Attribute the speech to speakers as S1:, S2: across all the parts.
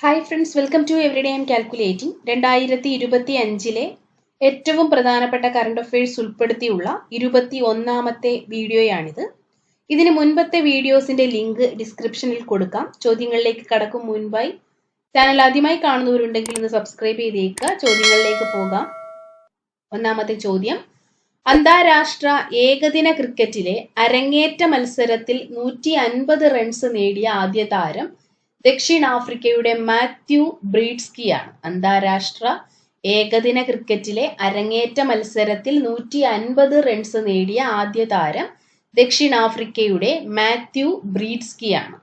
S1: Hi friends, welcome to everyday I'm calculating. 2025 ഏറ്റവും പ്രധാനപ്പെട്ട current affairs ഉൾപ്പെടുത്തിയുള്ള 21ാമത്തെ വീഡിയോയാണിത്. ഇതിന് മുൻപത്തെ വീഡിയോസിന്റെ ലിങ്ക് ഡിസ്ക്രിപ്ഷനിൽ കൊടുക്കാം. ചോദ്യങ്ങളിലേക്ക് കടക്കും മുൻപായി ചാനൽ ആദ്യമായി കാണുന്നവരുണ്ടെങ്കിൽ ഒന്ന് സബ്സ്ക്രൈബ് ചെയ്തേക്കുക. ചോദ്യങ്ങളിലേക്ക് പോകാം. ഒന്നാമത്തെ ചോദ്യം: അന്താരാഷ്ട്ര ഏകദിന ക്രിക്കറ്റിലെ അരങ്ങേറ്റ മത്സരത്തിൽ 150 റൺസ് നേടിയ ആദ്യ താരം ദക്ഷിണാഫ്രിക്കയുടെ മാത്യു ബ്രീഡ്സ്കിയാണ്. അന്താരാഷ്ട്ര ഏകദിന ക്രിക്കറ്റിലെ അരങ്ങേറ്റ മത്സരത്തിൽ 150 റൺസ് നേടിയ ആദ്യ താരം ദക്ഷിണാഫ്രിക്കയുടെ മാത്യു ബ്രീഡ്സ്കിയാണ്.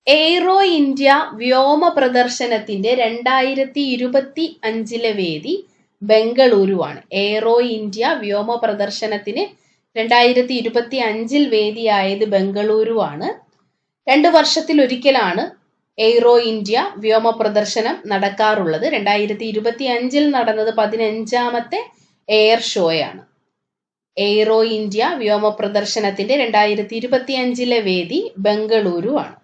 S1: എയ്റോ ഇന്ത്യ വ്യോമ പ്രദർശനത്തിന്റെ 2025 വേദി ബംഗളൂരുവാണ്. എയ്റോ ഇന്ത്യ വ്യോമ പ്രദർശനത്തിന് 2025 വേദിയായത് ബംഗളൂരുവാണ്. 2 വർഷത്തിലൊരിക്കലാണ് എയ്റോ ഇന്ത്യ വ്യോമ പ്രദർശനം നടക്കാറുള്ളത്. 2025 നടന്നത് 15ാമത്തെ എയർ ഷോയാണ്. എയ്റോ ഇന്ത്യ വ്യോമ പ്രദർശനത്തിന്റെ 2025 വേദി ബംഗളൂരു ആണ്.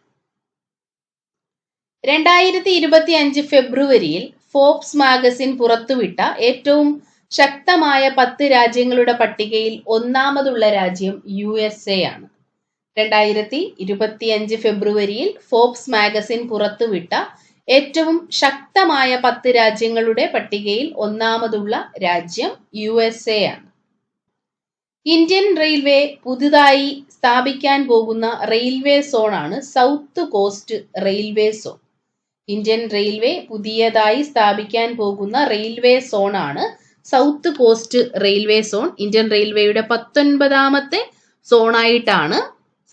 S1: 2025 ഫെബ്രുവരിയിൽ ഫോബ്സ് മാഗസിൻ പുറത്തുവിട്ട ഏറ്റവും ശക്തമായ 10 രാജ്യങ്ങളുടെ പട്ടികയിൽ ഒന്നാമതുള്ള രാജ്യം USA ആണ്. 2025 ഫെബ്രുവരിയിൽ ഫോബ്സ് മാഗസിൻ പുറത്തുവിട്ട ഏറ്റവും ശക്തമായ 10 രാജ്യങ്ങളുടെ പട്ടികയിൽ ഒന്നാമതുള്ള രാജ്യം USA ആണ്. ഇന്ത്യൻ റെയിൽവേ പുതുതായി സ്ഥാപിക്കാൻ പോകുന്ന റെയിൽവേ സോണാണ് south coast railway zone. Indian railway പുതിയതായി സ്ഥാപിക്കാൻ പോകുന്ന റെയിൽവേ സോണാണ് south coast railway zone. Indian റെയിൽവേയുടെ 19ാമത്തെ സോണായിട്ടാണ്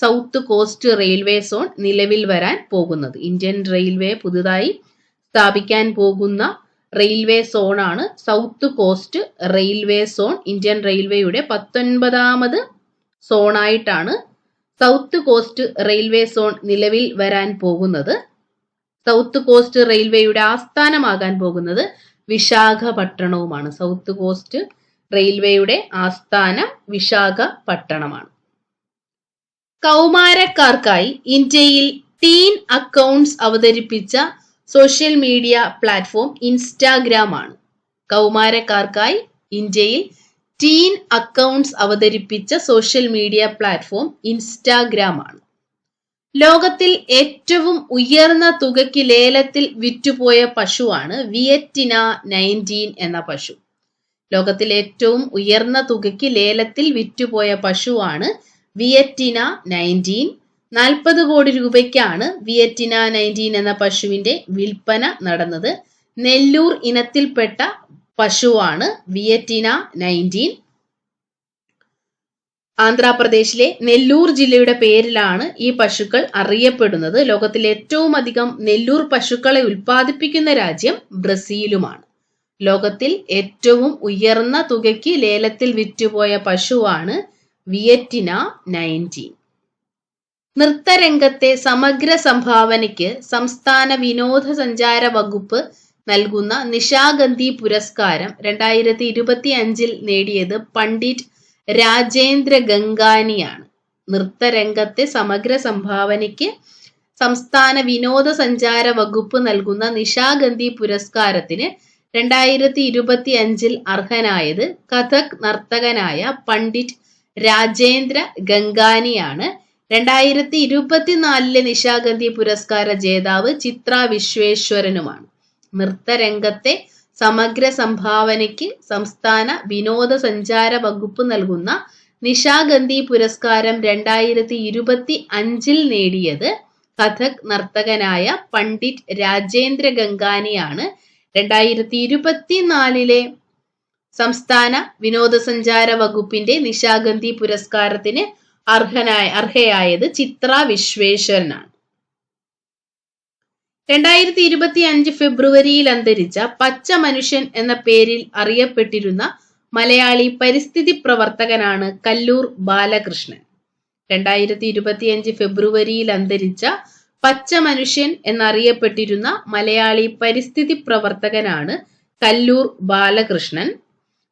S1: സൗത്ത് കോസ്റ്റ് റെയിൽവേ സോൺ നിലവിൽ വരാൻ പോകുന്നത്. ഇന്ത്യൻ റെയിൽവേ പുതുതായി സ്ഥാപിക്കാൻ പോകുന്ന റെയിൽവേ സോണാണ് south coast railway zone. Indian റെയിൽവേയുടെ 19ാമത് സോണായിട്ടാണ് സൗത്ത് കോസ്റ്റ് റെയിൽവേ സോൺ നിലവിൽ വരാൻ പോകുന്നത്. സൗത്ത് കോസ്റ്റ് റെയിൽവേയുടെ ആസ്ഥാനമാകാൻ പോകുന്നത് വിശാഖപട്ടണവുമാണ്. സൗത്ത് കോസ്റ്റ് റെയിൽവേയുടെ ആസ്ഥാനം വിശാഖപട്ടണമാണ്. കൗമാരക്കാർക്കായി ഇന്ത്യയിൽ ടീൻ അക്കൗണ്ട്സ് അവതരിപ്പിച്ച സോഷ്യൽ മീഡിയ പ്ലാറ്റ്ഫോം ഇൻസ്റ്റാഗ്രാം ആണ്. കൗമാരക്കാർക്കായി ഇന്ത്യയിൽ ടീൻ അക്കൗണ്ട്സ് അവതരിപ്പിച്ച സോഷ്യൽ മീഡിയ പ്ലാറ്റ്ഫോം ഇൻസ്റ്റാഗ്രാം ആണ്. ലോകത്തിൽ ഏറ്റവും ഉയർന്ന തുകയ്ക്ക് ലേലത്തിൽ വിറ്റുപോയ പശുവാണ് വിയറ്റിന 19 എന്ന പശു. ലോകത്തിൽ ഏറ്റവും ഉയർന്ന തുകയ്ക്ക് ലേലത്തിൽ വിറ്റുപോയ പശുവാണ് വിയറ്റിന 19. 40 കോടി രൂപയ്ക്കാണ് വിയറ്റിന 19 എന്ന പശുവിന്റെ വിൽപ്പന നടന്നത്. നെല്ലൂർ ഇനത്തിൽപ്പെട്ട പശുവാണ് വിയറ്റിന 19. ആന്ധ്രാപ്രദേശിലെ നെല്ലൂർ ജില്ലയുടെ പേരിലാണ് ഈ പശുക്കൾ അറിയപ്പെടുന്നത്. ലോകത്തിൽ ഏറ്റവും അധികം നെല്ലൂർ പശുക്കളെ ഉൽപ്പാദിപ്പിക്കുന്ന രാജ്യം ബ്രസീലുമാണ്. ലോകത്തിൽ ഏറ്റവും ഉയർന്ന തുകയ്ക്ക് ലേലത്തിൽ വിറ്റുപോയ പശുവാണ് വിയറ്റിന 19. നൃത്തരംഗത്തെ സമഗ്ര സംഭാവനയ്ക്ക് സംസ്ഥാന വിനോദസഞ്ചാര വകുപ്പ് നൽകുന്ന നിശാഗന്ധി പുരസ്കാരം 2025 നേടിയത് പണ്ഡിറ്റ് രാജേന്ദ്ര ഗംഗാനിയാണ്. നൃത്തരംഗത്തെ സമഗ്ര സംഭാവനയ്ക്ക് സംസ്ഥാന വിനോദസഞ്ചാര വകുപ്പ് നൽകുന്ന നിശാഗന്ധി പുരസ്കാരത്തിന് 2025 അർഹനായത് കഥക് നർത്തകനായ പണ്ഡിറ്റ് രാജേന്ദ്ര ഗംഗാനിയാണ്. 2024 നിശാഗന്ധി പുരസ്കാര ജേതാവ് ചിത്ര വിശ്വേശ്വരനുമാണ്. നൃത്തരംഗത്തെ സമഗ്ര സംഭാവനയ്ക്ക് സംസ്ഥാന വിനോദസഞ്ചാര വകുപ്പ് നൽകുന്ന നിശാഗന്ധി പുരസ്കാരം 2025 നേടിയത് കഥക് നർത്തകനായ പണ്ഡിറ്റ് രാജേന്ദ്ര ഗംഗാനിയാണ്. 2024 സംസ്ഥാന വിനോദസഞ്ചാര വകുപ്പിന്റെ നിശാഗന്ധി പുരസ്കാരത്തിന് അർഹയായത് ചിത്ര വിശ്വേശ്വരനാണ്. 2025 ഫെബ്രുവരിയിൽ അന്തരിച്ച പച്ച മനുഷ്യൻ എന്ന പേരിൽ അറിയപ്പെട്ടിരുന്ന മലയാളി പരിസ്ഥിതി പ്രവർത്തകനാണ് കല്ലൂർ ബാലകൃഷ്ണൻ. 2025 ഫെബ്രുവരിയിൽ അന്തരിച്ച പച്ച മനുഷ്യൻ എന്നറിയപ്പെട്ടിരുന്ന മലയാളി പരിസ്ഥിതി പ്രവർത്തകനാണ് കല്ലൂർ ബാലകൃഷ്ണൻ.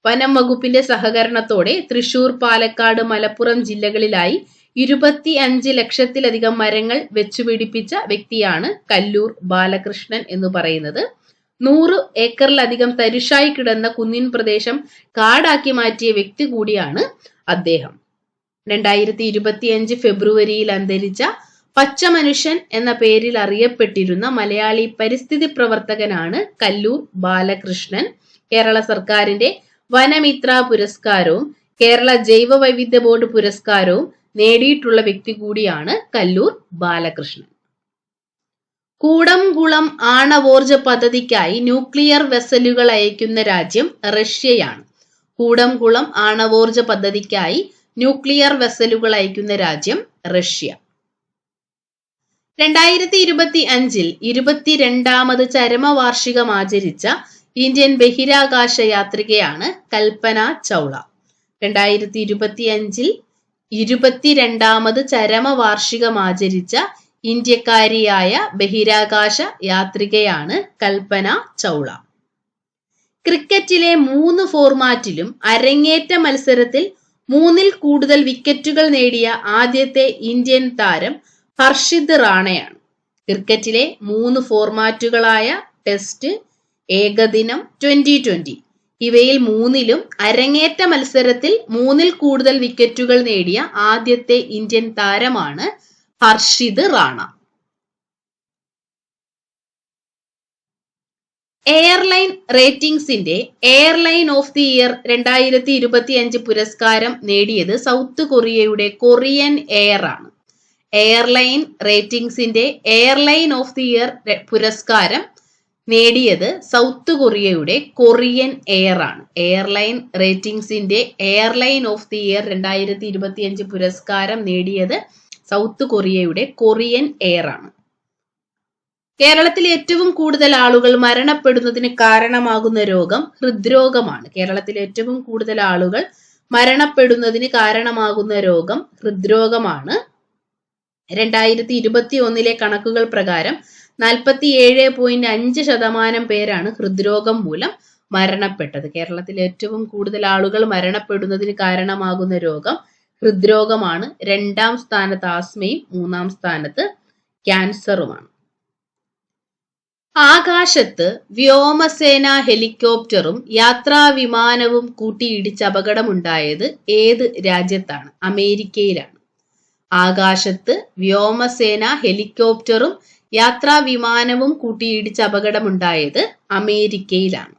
S1: വനം വകുപ്പിന്റെ സഹകരണത്തോടെ തൃശൂർ, പാലക്കാട്, മലപ്പുറം ജില്ലകളിലായി 25 ലക്ഷത്തിലധികം മരങ്ങൾ വെച്ചുപിടിപ്പിച്ച വ്യക്തിയാണ് കല്ലൂർ ബാലകൃഷ്ണൻ എന്ന് പറയുന്നത്. 100 ഏക്കറിലധികം തരിശായി കിടന്ന കുന്നിൻ പ്രദേശം കാടാക്കി മാറ്റിയ വ്യക്തി കൂടിയാണ് അദ്ദേഹം. 2025 ഫെബ്രുവരിയിൽ അന്തരിച്ച പച്ച മനുഷ്യൻ എന്ന പേരിൽ അറിയപ്പെട്ടിരുന്ന മലയാളി പരിസ്ഥിതി പ്രവർത്തകനാണ് കല്ലൂർ ബാലകൃഷ്ണൻ. കേരള സർക്കാരിന്റെ വനമിത്ര പുരസ്കാരവും കേരള ജൈവ വൈവിധ്യ ബോർഡ് പുരസ്കാരവും നേടിയിട്ടുള്ള വ്യക്തി കൂടിയാണ് കല്ലൂർ ബാലകൃഷ്ണൻ. കൂടംകുളം ആണവോർജ പദ്ധതിക്കായി ന്യൂക്ലിയർ വെസലുകൾ അയക്കുന്ന രാജ്യം റഷ്യയാണ്. കൂടംകുളം ആണവോർജ പദ്ധതിക്കായി ന്യൂക്ലിയർ വെസലുകൾ അയക്കുന്ന രാജ്യം റഷ്യ. 2025 22ാമത് ചരമവാർഷികം ആചരിച്ച ഇന്ത്യൻ ബഹിരാകാശ യാത്രികയാണ് കൽപ്പന ചൗള. 2025 22ാമത് ചരമവാർഷികം ആചരിച്ച ഇന്ത്യക്കാരിയായ ബഹിരാകാശ യാത്രികയാണ് കൽപ്പന ചൗള. ക്രിക്കറ്റിലെ 3 ഫോർമാറ്റിലും അരങ്ങേറ്റ മത്സരത്തിൽ 3ൽ കൂടുതൽ വിക്കറ്റുകൾ നേടിയ ആദ്യത്തെ ഇന്ത്യൻ താരം ഹർഷിത് റാണയാണ്. ക്രിക്കറ്റിലെ 3 ഫോർമാറ്റുകളായ ടെസ്റ്റ്, ഏകദിനം, T20 ഇവയിൽ 3ലും അരങ്ങേറ്റ മത്സരത്തിൽ 3ൽ കൂടുതൽ വിക്കറ്റുകൾ നേടിയ ആദ്യത്തെ ഇന്ത്യൻ താരമാണ് ഹർഷിത് റാണ. എയർലൈൻ റേറ്റിംഗ്സിന്റെ എയർലൈൻ ഓഫ് ദി ഇയർ 2025 പുരസ്കാരം നേടിയത് സൗത്ത് കൊറിയയുടെ കൊറിയൻ എയർ ആണ്. എയർലൈൻ റേറ്റിംഗ്സിന്റെ എയർലൈൻ ഓഫ് ദി ഇയർ പുരസ്കാരം നേടിയത് സൗത്ത് കൊറിയയുടെ കൊറിയൻ എയർ ആണ്. എയർലൈൻ റേറ്റിംഗ്സിന്റെ എയർലൈൻ ഓഫ് ദി ഇയർ 2025 പുരസ്കാരം നേടിയത് സൗത്ത് കൊറിയയുടെ കൊറിയൻ എയർ ആണ്. കേരളത്തിൽ ഏറ്റവും കൂടുതൽ ആളുകൾ മരണപ്പെടുന്നതിന് കാരണമാകുന്ന രോഗം ഹൃദ്രോഗമാണ്. കേരളത്തിൽ ഏറ്റവും കൂടുതൽ ആളുകൾ മരണപ്പെടുന്നതിന് കാരണമാകുന്ന രോഗം ഹൃദ്രോഗമാണ്. 2021 കണക്കുകൾ പ്രകാരം 47.5% പേരാണ് ഹൃദ്രോഗം മൂലം മരണപ്പെട്ടത്. കേരളത്തിൽ ഏറ്റവും കൂടുതൽ ആളുകൾ മരണപ്പെടുന്നതിന് കാരണമാകുന്ന രോഗം ഹൃദ്രോഗമാണ്. 2ാം സ്ഥാനത്ത് ആസ്മയും 3ാം സ്ഥാനത്ത് ക്യാൻസറുമാണ്. ആകാശത്ത് വ്യോമസേന ഹെലികോപ്റ്ററും യാത്രാ വിമാനവും കൂട്ടിയിടിച്ച് അപകടമുണ്ടായത് ഏത് രാജ്യത്താണ്? അമേരിക്കയിലാണ്. ആകാശത്ത് വ്യോമസേന ഹെലികോപ്റ്ററും യാത്രാ വിമാനവും കൂട്ടിയിടിച്ച് അപകടമുണ്ടായത് അമേരിക്കയിലാണ്.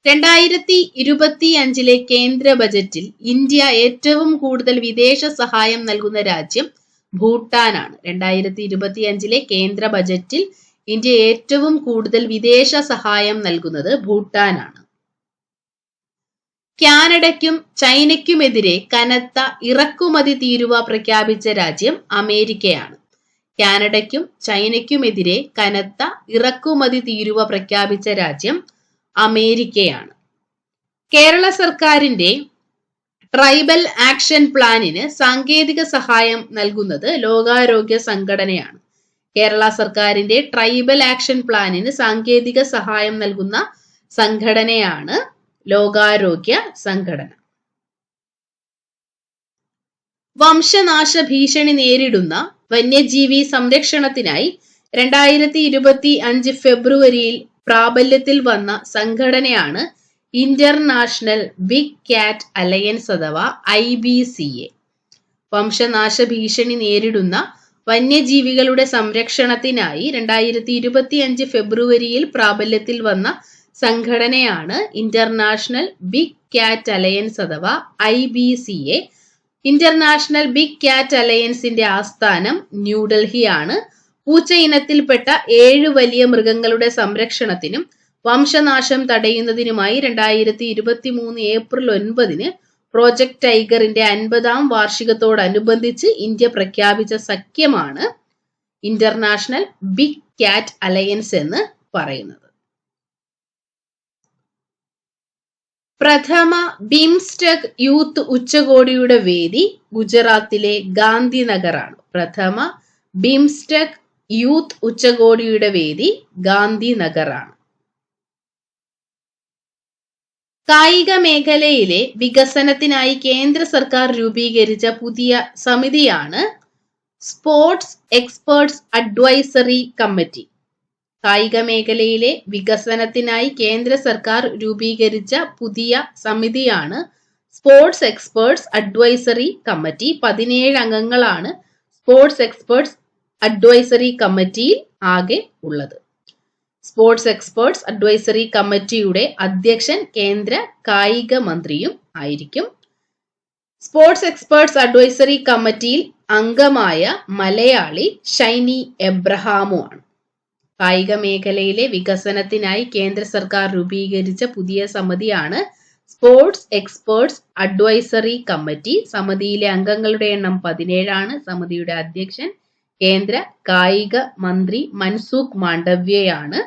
S1: 2025 കേന്ദ്ര ബജറ്റിൽ ഇന്ത്യ ഏറ്റവും കൂടുതൽ വിദേശ സഹായം നൽകുന്ന രാജ്യം ഭൂട്ടാനാണ്. 2025 കേന്ദ്ര ബജറ്റിൽ ഇന്ത്യ ഏറ്റവും കൂടുതൽ വിദേശ സഹായം നൽകുന്നത് ഭൂട്ടാനാണ്. കാനഡയ്ക്കും ചൈനയ്ക്കുമെതിരെ കനത്ത ഇറക്കുമതി തീരുവ പ്രഖ്യാപിച്ച രാജ്യം അമേരിക്കയാണ്. കാനഡയ്ക്കും ചൈനയ്ക്കുമെതിരെ കനത്ത ഇറക്കുമതി തീരുവ പ്രഖ്യാപിച്ച രാജ്യം അമേരിക്കയാണ്. കേരള സർക്കാരിന്റെ ട്രൈബൽ ആക്ഷൻ പ്ലാനിന് സാങ്കേതിക സഹായം നൽകുന്നത് ലോകാരോഗ്യ സംഘടനയാണ്. കേരള സർക്കാരിന്റെ ട്രൈബൽ ആക്ഷൻ പ്ലാനിന് സാങ്കേതിക സഹായം നൽകുന്ന സംഘടനയാണ് ലോകാരോഗ്യ സംഘടന. വംശനാശ ഭീഷണി നേരിടുന്ന വന്യജീവി സംരക്ഷണത്തിനായി 2025 ഫെബ്രുവരിയിൽ പ്രാബല്യത്തിൽ വന്ന സംഘടനയാണ് ഇന്റർനാഷണൽ ബിഗ് കാറ്റ് അലയൻസ് അഥവാ IBCA. വംശനാശ ഭീഷണി നേരിടുന്ന വന്യജീവികളുടെ സംരക്ഷണത്തിനായി 2025 ഫെബ്രുവരിയിൽ പ്രാബല്യത്തിൽ വന്ന സംഘടനയാണ് ഇന്റർനാഷണൽ ബിഗ് കാറ്റ് അലയൻസ് അഥവാ IBCA. ഇന്റർനാഷണൽ ബിഗ് കാറ്റ് അലയൻസിന്റെ ആസ്ഥാനം ന്യൂഡൽഹിയാണ്. പൂച്ച ഇനത്തിൽപ്പെട്ട 7 വലിയ മൃഗങ്ങളുടെ സംരക്ഷണത്തിനും വംശനാശം തടയുന്നതിനുമായി 2023 ഏപ്രിൽ 9 പ്രോജക്ട് ടൈഗറിന്റെ 50ാം വാർഷികത്തോടനുബന്ധിച്ച് ഇന്ത്യ പ്രഖ്യാപിച്ച സഖ്യമാണ് ഇന്റർനാഷണൽ ബിഗ് കാറ്റ് അലയൻസ് എന്ന് പറയുന്നത്. പ്രഥമ ബിംസ്റ്റെക് യൂത്ത് ഉച്ചകോടിയുടെ വേദി ഗുജറാത്തിലെ ഗാന്ധിനഗറാണ്. പ്രഥമ ബിംസ്റ്റെക് യൂത്ത് ഉച്ചകോടിയുടെ വേദി ഗാന്ധിനഗറാണ്. കായിക മേഖലയിലെ വികസനത്തിനായി കേന്ദ്ര സർക്കാർ രൂപീകരിച്ച പുതിയ സമിതിയാണ് സ്പോർട്സ് എക്സ്പേർട്സ് അഡ്വൈസറി കമ്മിറ്റി. കായിക മേഖലയിലെ വികസനത്തിനായി കേന്ദ്ര സർക്കാർ രൂപീകരിച്ച പുതിയ സമിതിയാണ് സ്പോർട്സ് എക്സ്പേർട്സ് അഡ്വൈസറി കമ്മിറ്റി. 17 അംഗങ്ങളാണ് സ്പോർട്സ് എക്സ്പേർട്സ് അഡ്വൈസറി കമ്മിറ്റിയിൽ ആകെ ഉള്ളത്. സ്പോർട്സ് എക്സ്പേർട്സ് അഡ്വൈസറി കമ്മിറ്റിയുടെ അധ്യക്ഷൻ കേന്ദ്ര കായിക മന്ത്രിയും ആയിരിക്കും. സ്പോർട്സ് എക്സ്പേർട്സ് അഡ്വൈസറി കമ്മിറ്റിയിൽ അംഗമായ മലയാളി ഷൈനി എബ്രഹാമുമാണ്. കായിക മേഖലയിലെ വികസനത്തിനായി കേന്ദ്ര സർക്കാർ രൂപീകരിച്ച പുതിയ സമിതിയാണ് സ്പോർട്സ് എക്സ്പേർട്സ് അഡ്വൈസറി കമ്മിറ്റി. സമിതിയിലെ അംഗങ്ങളുടെ എണ്ണം 17 ആണ്. സമിതിയുടെ അധ്യക്ഷൻ കേന്ദ്ര കായിക മന്ത്രി മൻസുഖ് മാണ്ഡവ്യയാണ്.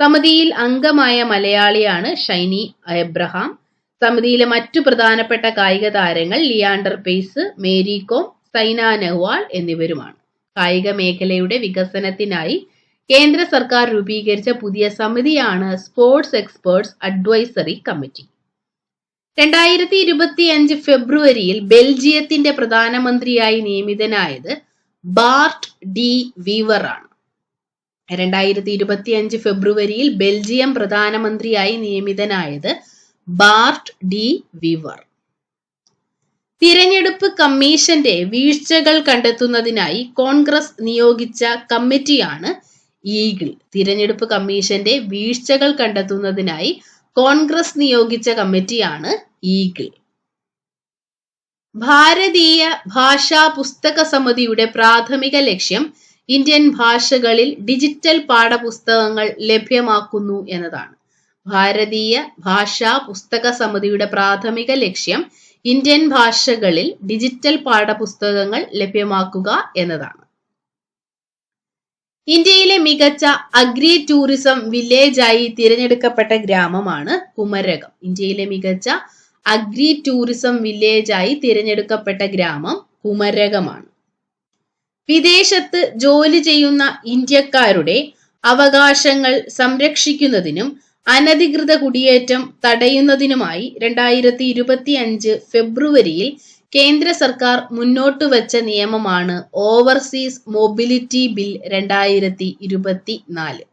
S1: സമിതിയിൽ അംഗമായ മലയാളിയാണ് ഷൈനി എബ്രഹാം. സമിതിയിലെ മറ്റു പ്രധാനപ്പെട്ട കായിക താരങ്ങൾ ലിയാണ്ടർ പേസ്, മേരി കോം, സൈന നെഹ്വാൾ എന്നിവരുമാണ്. കായിക മേഖലയുടെ വികസനത്തിനായി കേന്ദ്ര സർക്കാർ രൂപീകരിച്ച പുതിയ സമിതിയാണ് സ്പോർട്സ് എക്സ്പേർട്സ് അഡ്വൈസറി കമ്മിറ്റി. 2025 ഫെബ്രുവരിയിൽ ബെൽജിയത്തിന്റെ പ്രധാനമന്ത്രിയായി നിയമിതനായത് ബാർട്ട് ഡി വീവർ ആണ്. 2025 ഫെബ്രുവരിയിൽ ബെൽജിയം പ്രധാനമന്ത്രിയായി നിയമിതനായത് ബാർട്ട് ഡി വീവർ. തിരഞ്ഞെടുപ്പ് കമ്മീഷന്റെ വീഴ്ചകൾ കണ്ടെത്തുന്നതിനായി കോൺഗ്രസ് നിയോഗിച്ച കമ്മിറ്റിയാണ് ഈഗിൾ. തിരഞ്ഞെടുപ്പ് കമ്മീഷന്റെ വീഴ്ചകൾ കണ്ടെത്തുന്നതിനായി കോൺഗ്രസ് നിയോഗിച്ച കമ്മിറ്റിയാണ് ഈഗിൾ. ഭാരതീയ ഭാഷാ പുസ്തക സമിതിയുടെ പ്രാഥമിക ലക്ഷ്യം ഇന്ത്യൻ ഭാഷകളിൽ ഡിജിറ്റൽ പാഠപുസ്തകങ്ങൾ ലഭ്യമാക്കുന്നു എന്നതാണ്. ഭാരതീയ ഭാഷാ പുസ്തക സമിതിയുടെ പ്രാഥമിക ലക്ഷ്യം ഇന്ത്യൻ ഭാഷകളിൽ ഡിജിറ്റൽ പാഠപുസ്തകങ്ങൾ ലഭ്യമാക്കുക എന്നതാണ്. ഇന്ത്യയിലെ മികച്ച അഗ്രി ടൂറിസം വില്ലേജായി തിരഞ്ഞെടുക്കപ്പെട്ട ഗ്രാമമാണ് കുമരകം. ഇന്ത്യയിലെ മികച്ച അഗ്രി ടൂറിസം വില്ലേജായി തിരഞ്ഞെടുക്കപ്പെട്ട ഗ്രാമം കുമരകമാണ്. വിദേശത്ത് ജോലി ചെയ്യുന്ന ഇന്ത്യക്കാരുടെ അവകാശങ്ങൾ സംരക്ഷിക്കുന്നതിനും അനധികൃത കുടിയേറ്റം തടയുന്നതിനുമായി 2025 ഫെബ്രുവരിയിൽ കേന്ദ്ര സർക്കാർ മുന്നോട്ട് വച്ച നിയമമാണ് ഓവർസീസ് മൊബിലിറ്റി ബിൽ 2024.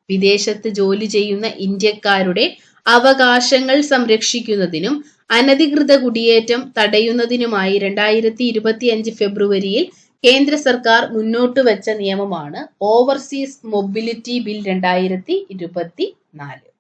S1: വിദേശത്ത് ജോലി ചെയ്യുന്ന ഇന്ത്യക്കാരുടെ അവകാശങ്ങൾ സംരക്ഷിക്കുന്നതിനും അനധികൃത കുടിയേറ്റം തടയുന്നതിനുമായി 2025 ഫെബ്രുവരിയിൽ കേന്ദ്ര സർക്കാർ മുന്നോട്ട് വച്ച നിയമമാണ് ഓവർസീസ് മൊബിലിറ്റി ബിൽ 2024.